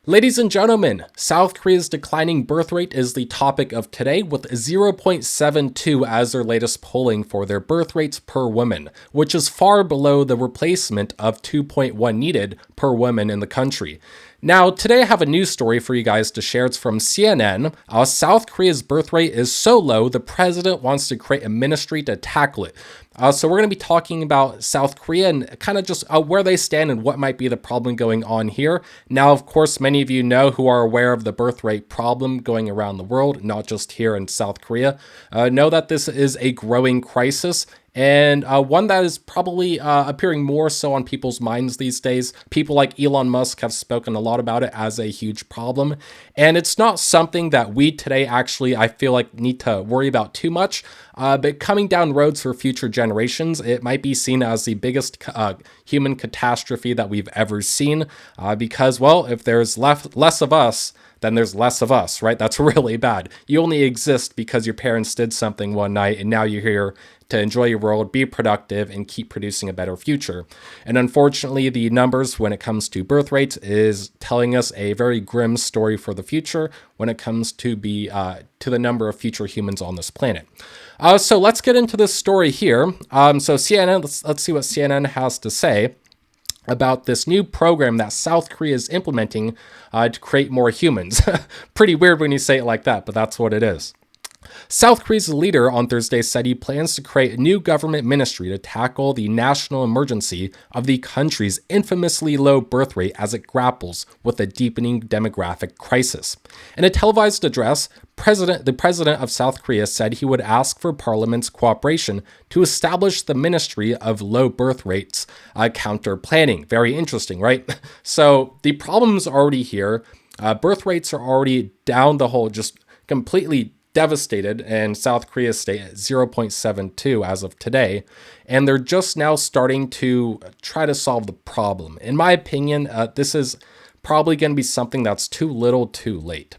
Ladies and gentlemen, South Korea's declining birth rate is the topic of today, with 0.72 as their latest polling for their birth rates per woman, which is far below the replacement of 2.1 needed per woman in the country. Now, today I have a news story for you guys to share. It's from CNN. South Korea's birth rate is so low, the president wants to create a ministry to tackle it. So we're going to be talking about South Korea and kind of just where they stand and what might be the problem going on here. Now, of course, many of you know who are aware of the birth rate problem going around the world, not just here in South Korea, know that this is a growing crisis. And one that is probably appearing more so on people's minds these days. People like Elon Musk have spoken a lot about it as a huge problem. And it's not something that we today actually, I feel like, need to worry about too much. But coming down roads for future generations, it might be seen as the biggest human catastrophe that we've ever seen. Because, well, if there's less of us, then there's less of us, right? That's really bad. You only exist because your parents did something one night and now you're here to enjoy your world, be productive, and keep producing a better future. And unfortunately, the numbers when it comes to birth rates is telling us a very grim story for the future when it comes to the number of future humans on this planet. So let's get into this story here. So CNN, let's see what CNN has to say about this new program that South Korea is implementing to create more humans. Pretty weird when you say it like that, but that's what it is. South Korea's leader on Thursday said he plans to create a new government ministry to tackle the national emergency of the country's infamously low birth rate as it grapples with a deepening demographic crisis. In a televised address, the president of South Korea said he would ask for parliament's cooperation to establish the Ministry of Low Birth Rates Counter Planning. Very interesting, right? So the problem's already here. Birth rates are already down the hole, just completely devastated, and South Korea stay at 0.72 as of today, and they're just now starting to try to solve the problem. In my opinion, this is probably going to be something that's too little too late.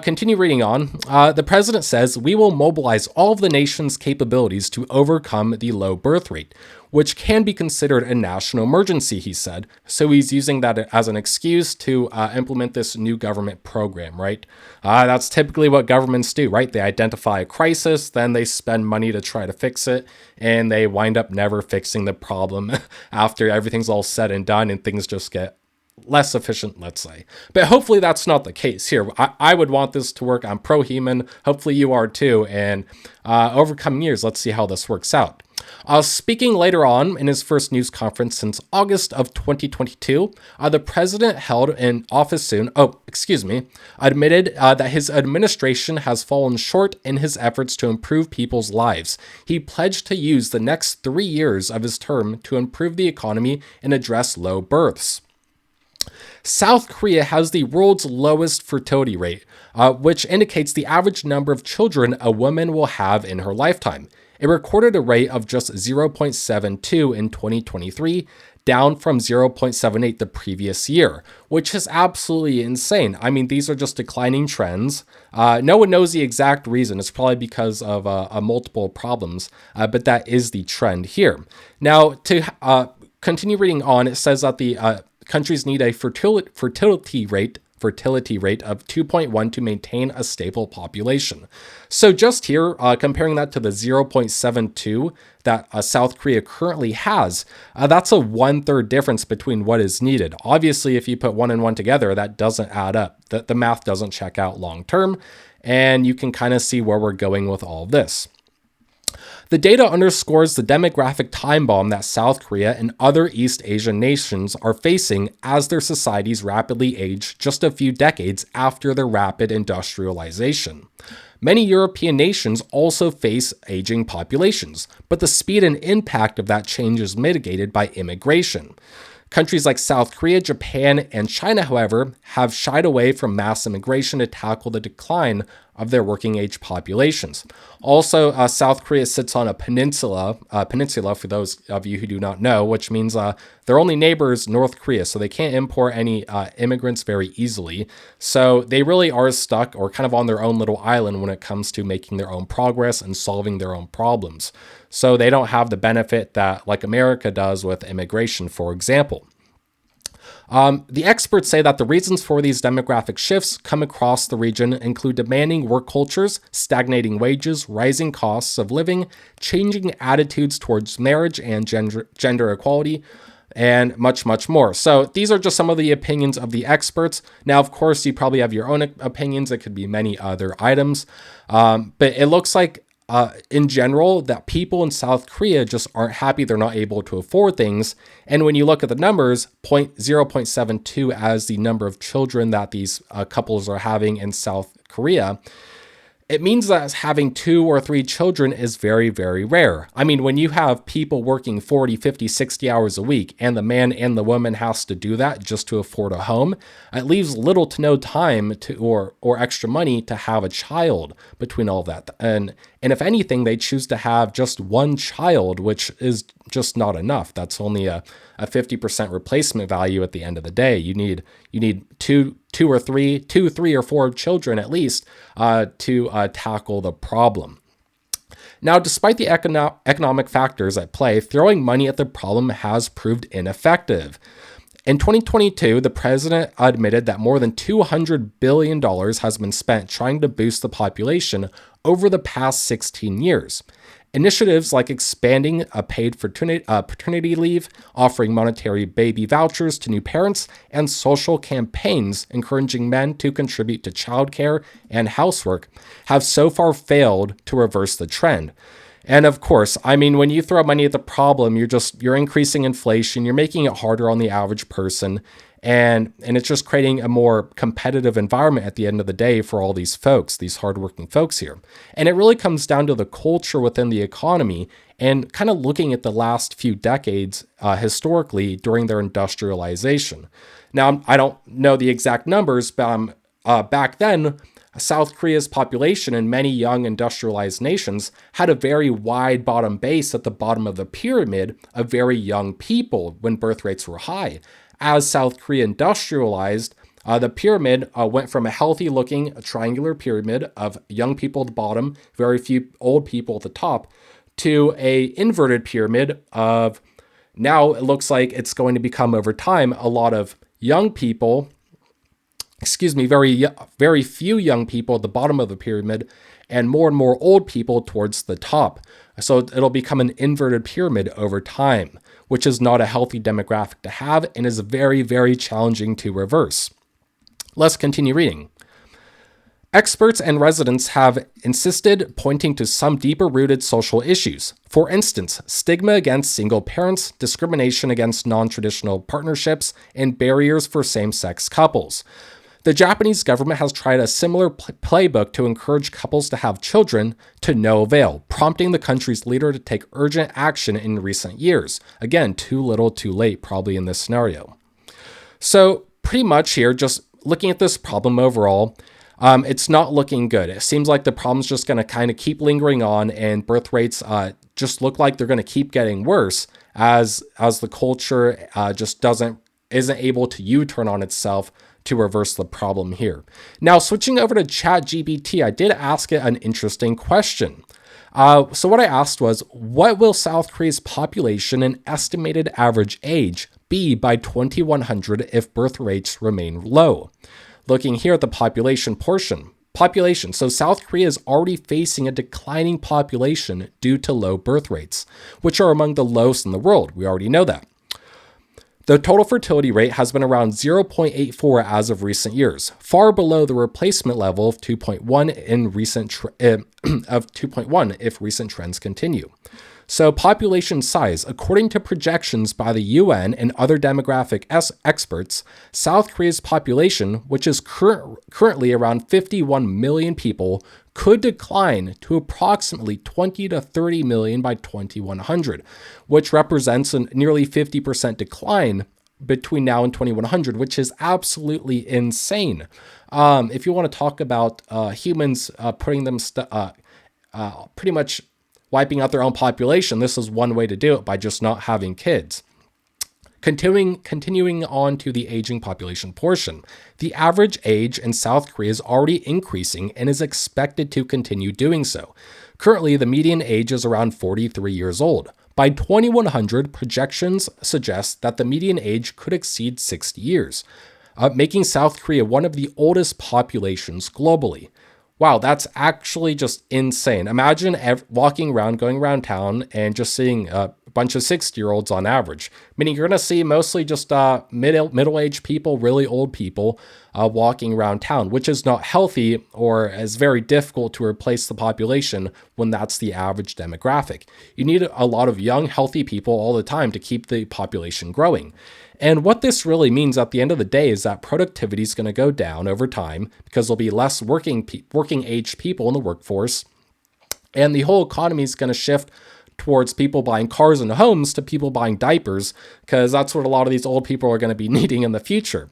Continue reading on. The president says, "We will mobilize all of the nation's capabilities to overcome the low birth rate, which can be considered a national emergency," he said. So he's using that as an excuse to implement this new government program, right? That's typically what governments do, right? They identify a crisis, then they spend money to try to fix it, and they wind up never fixing the problem after everything's all said and done and things just get less efficient, let's say. But hopefully that's not the case here. I would want this to work. I'm pro-human. Hopefully you are too. And over coming years, let's see how this works out. Speaking later on in his first news conference since August of 2022, the president held in office soon, admitted that his administration has fallen short in his efforts to improve people's lives. He pledged to use the next 3 years of his term to improve the economy and address low births. South Korea has the world's lowest fertility rate, which indicates the average number of children a woman will have in her lifetime. It recorded a rate of just 0.72 in 2023, down from 0.78 the previous year, which is absolutely insane. I mean, these are just declining trends. No one knows the exact reason. It's probably because of multiple problems, but that is the trend here. Now, to continue reading on, it says that the countries need a fertility rate of 2.1 to maintain a stable population. So just here, comparing that to the 0.72 that South Korea currently has, that's a 1/3 difference between what is needed. Obviously, if you put one and one together, that doesn't add up. The math doesn't check out long term, and you can kind of see where we're going with all of this. The data underscores the demographic time bomb that South Korea and other East Asian nations are facing as their societies rapidly age just a few decades after their rapid industrialization. Many European nations also face aging populations, but the speed and impact of that change is mitigated by immigration. Countries like South Korea, Japan, and China, however, have shied away from mass immigration to tackle the decline of their working age populations. Also, South Korea sits on a peninsula for those of you who do not know, which means their only neighbor is North Korea, so they can't import any immigrants very easily. So they really are stuck or kind of on their own little island when it comes to making their own progress and solving their own problems. So they don't have the benefit that like America does with immigration, for example. The experts say that the reasons for these demographic shifts come across the region include demanding work cultures, stagnating wages, rising costs of living, changing attitudes towards marriage and gender equality, and much, much more. So these are just some of the opinions of the experts. Now, of course, you probably have your own opinions. It could be many other items. But it looks like in general, that people in South Korea just aren't happy. They're not able to afford things. And when you look at the numbers, 0.72 as the number of children that these couples are having in South Korea, it means that having 2 or 3 children is very, very rare. I mean, when you have people working 40, 50, 60 hours a week, and the man and the woman has to do that just to afford a home, it leaves little to no time to or extra money to have a child between all of that. And if anything, they choose to have just one child, which is just not enough. That's only a 50% replacement value at the end of the day. You need two, three or four children at least to tackle the problem. Now, despite the economic factors at play, throwing money at the problem has proved ineffective. In 2022, the president admitted that more than $200 billion has been spent trying to boost the population over the past 16 years. Initiatives like expanding a paid paternity leave, offering monetary baby vouchers to new parents, and social campaigns encouraging men to contribute to childcare and housework have so far failed to reverse the trend. And of course, I mean, when you throw money at the problem, you're increasing inflation, you're making it harder on the average person, and it's just creating a more competitive environment at the end of the day for all these folks, these hardworking folks here. And it really comes down to the culture within the economy and kind of looking at the last few decades historically during their industrialization. Now, I don't know the exact numbers, but back then, South Korea's population and many young industrialized nations had a very wide bottom base at the bottom of the pyramid of very young people when birth rates were high. As South Korea industrialized, the pyramid went from a healthy-looking triangular pyramid of young people at the bottom, very few old people at the top, to a inverted pyramid of now it looks like it's going to become over time a lot of young people, very few young people at the bottom of the pyramid, and more old people towards the top. So it'll become an inverted pyramid over time, which is not a healthy demographic to have and is very, very challenging to reverse. Let's continue reading. Experts and residents have insisted, pointing to some deeper-rooted social issues. For instance, stigma against single parents, discrimination against non-traditional partnerships, and barriers for same-sex couples. The Japanese government has tried a similar playbook to encourage couples to have children to no avail, prompting the country's leader to take urgent action in recent years. Again, too little, too late, probably in this scenario. So pretty much here, just looking at this problem overall, it's not looking good. It seems like the problem's just going to kind of keep lingering on, and birth rates just look like they're going to keep getting worse as the culture just isn't able to U-turn on itself to reverse the problem here. Now, switching over to ChatGPT, I did ask it an interesting question. So what I asked was, what will South Korea's population and estimated average age be by 2100 if birth rates remain low? Looking here at the population portion. So South Korea is already facing a declining population due to low birth rates, which are among the lowest in the world. We already know that. The total fertility rate has been around 0.84 as of recent years, far below the replacement level of 2.1 if recent trends continue. So population size, according to projections by the UN and other demographic experts, South Korea's population, which is currently around 51 million people, could decline to approximately 20 to 30 million by 2100, which represents a nearly 50% decline between now and 2100, which is absolutely insane. If you want to talk about humans putting them pretty much wiping out their own population, this is one way to do it, by just not having kids. Continuing on to the aging population portion. The average age in South Korea is already increasing and is expected to continue doing so. Currently, the median age is around 43 years old. By 2100, projections suggest that the median age could exceed 60 years, making South Korea one of the oldest populations globally. Wow, that's actually just insane. Imagine walking around, going around town, and just seeing a bunch of 60-year-olds on average. Meaning you're going to see mostly just middle-aged people, really old people walking around town, which is not healthy or is very difficult to replace the population when that's the average demographic. You need a lot of young, healthy people all the time to keep the population growing. And what this really means at the end of the day is that productivity is going to go down over time because there'll be less working age people in the workforce. And the whole economy is going to shift towards people buying cars and homes to people buying diapers, because that's what a lot of these old people are going to be needing in the future.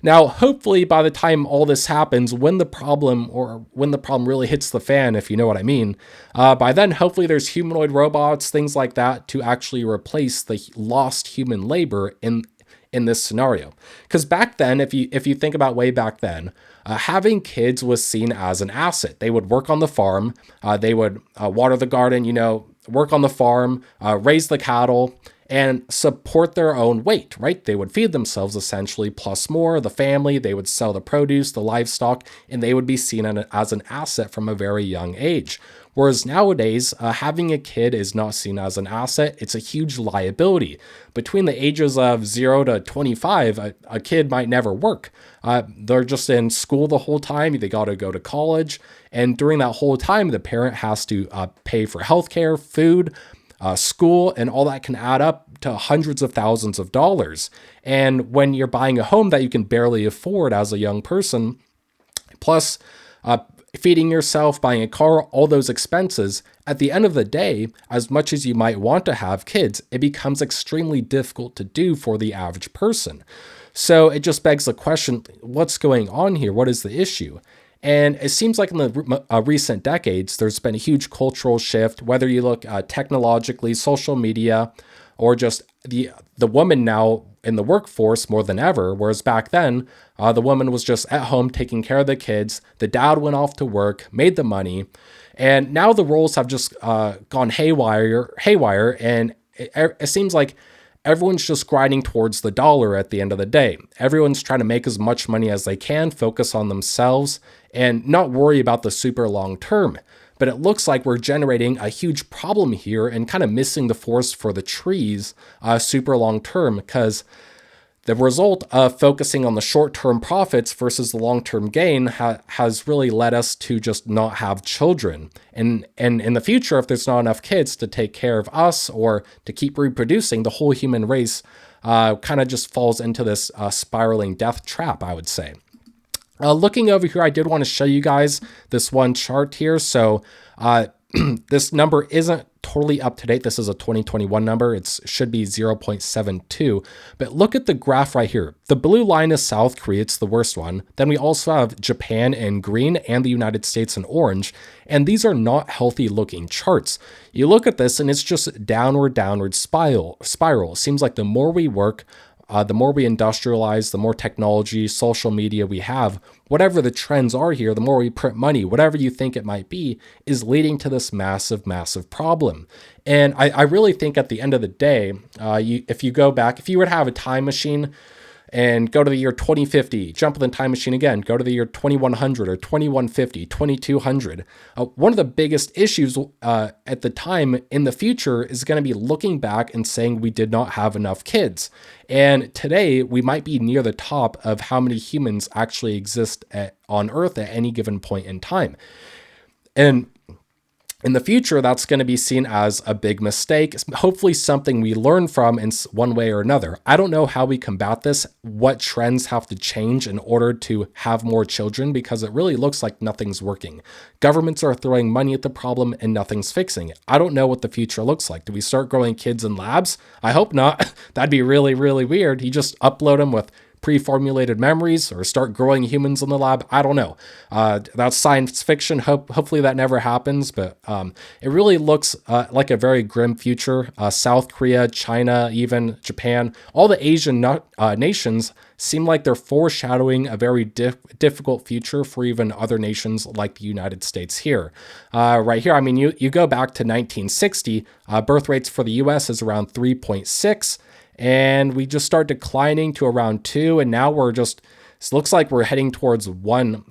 Now, hopefully by the time all this happens, when the problem really hits the fan, if you know what I mean, by then, hopefully there's humanoid robots, things like that, to actually replace the lost human labor in this scenario. Because back then, if you think about way back then, having kids was seen as an asset. They would work on the farm, they would water the garden, work on the farm, raise the cattle, and support their own weight, right? They would feed themselves essentially, plus more, the family, they would sell the produce, the livestock, and they would be seen as an asset from a very young age. Whereas nowadays, having a kid is not seen as an asset. It's a huge liability. Between the ages of 0 to 25, a kid might never work. They're just in school the whole time. They got to go to college. And during that whole time, the parent has to pay for healthcare, food, school, and all that can add up to hundreds of thousands of dollars. And when you're buying a home that you can barely afford as a young person, plus feeding yourself, buying a car, all those expenses, at the end of the day, as much as you might want to have kids, it becomes extremely difficult to do for the average person. So it just begs the question, what's going on here? What is the issue? And it seems like in the recent decades, there's been a huge cultural shift, whether you look technologically, social media, or just the woman now in the workforce more than ever, whereas back then, the woman was just at home taking care of the kids, the dad went off to work, made the money, and now the roles have just gone haywire, and it seems like everyone's just grinding towards the dollar at the end of the day. Everyone's trying to make as much money as they can, focus on themselves, and not worry about the super long term. But it looks like we're generating a huge problem here and kind of missing the forest for the trees super long term, because the result of focusing on the short-term profits versus the long-term gain has really led us to just not have children. And in the future, if there's not enough kids to take care of us or to keep reproducing, the whole human race kind of just falls into this spiraling death trap, I would say. Looking over here, I did want to show you guys this one chart here. So this number isn't totally up to date. This is a 2021 number. It should be 0.72. But look at the graph right here. The blue line is South Korea. It's the worst one. Then we also have Japan in green and the United States in orange. And these are not healthy looking charts. You look at this and it's just downward spiral. It seems like the more we work, the more we industrialize, the more technology, social media we have, whatever the trends are here, the more we print money, whatever you think it might be, is leading to this massive, massive problem. And I really think at the end of the day, if you go back, if you were to have a time machine and go to the year 2050, jump in the time machine again, go to the year 2100 or 2150, 2200. One of the biggest issues at the time in the future is going to be looking back and saying we did not have enough kids. And today we might be near the top of how many humans actually exist on Earth at any given point in time. And in the future, that's going to be seen as a big mistake, hopefully something we learn from in one way or another. I don't know how we combat this, what trends have to change in order to have more children, because it really looks like nothing's working. Governments are throwing money at the problem and nothing's fixing it. I don't know what the future looks like. Do we start growing kids in labs? I hope not. That'd be really, really weird. You just upload them with pre-formulated memories or start growing humans in the lab. I don't know. That's science fiction. Hopefully that never happens, but it really looks like a very grim future. South Korea, China, even Japan, all the Asian nations seem like they're foreshadowing a very difficult future for even other nations like the United States here. Right here, I mean, you go back to 1960, birth rates for the US is around 3.6, and we just start declining to around 2, and now it looks like we're heading towards a one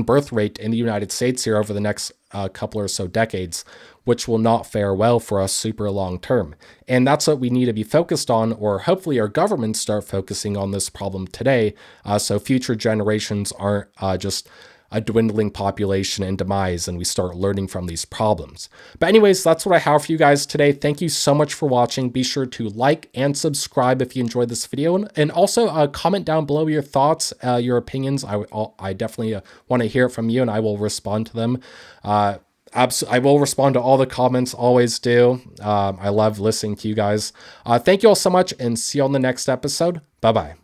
birth rate in the United States here over the next couple or so decades, which will not fare well for us super long term. And that's what we need to be focused on, or hopefully our governments start focusing on this problem today, so future generations aren't just a dwindling population and demise, and we start learning from these problems. But anyways, that's what I have for you guys today. Thank you so much for watching. Be sure to like and subscribe if you enjoyed this video, and also comment down below your thoughts, your opinions. I definitely want to hear it from you, and I will respond to them. I will respond to all the comments, always do. I love listening to you guys. Thank you all so much, and see you on the next episode. Bye-bye.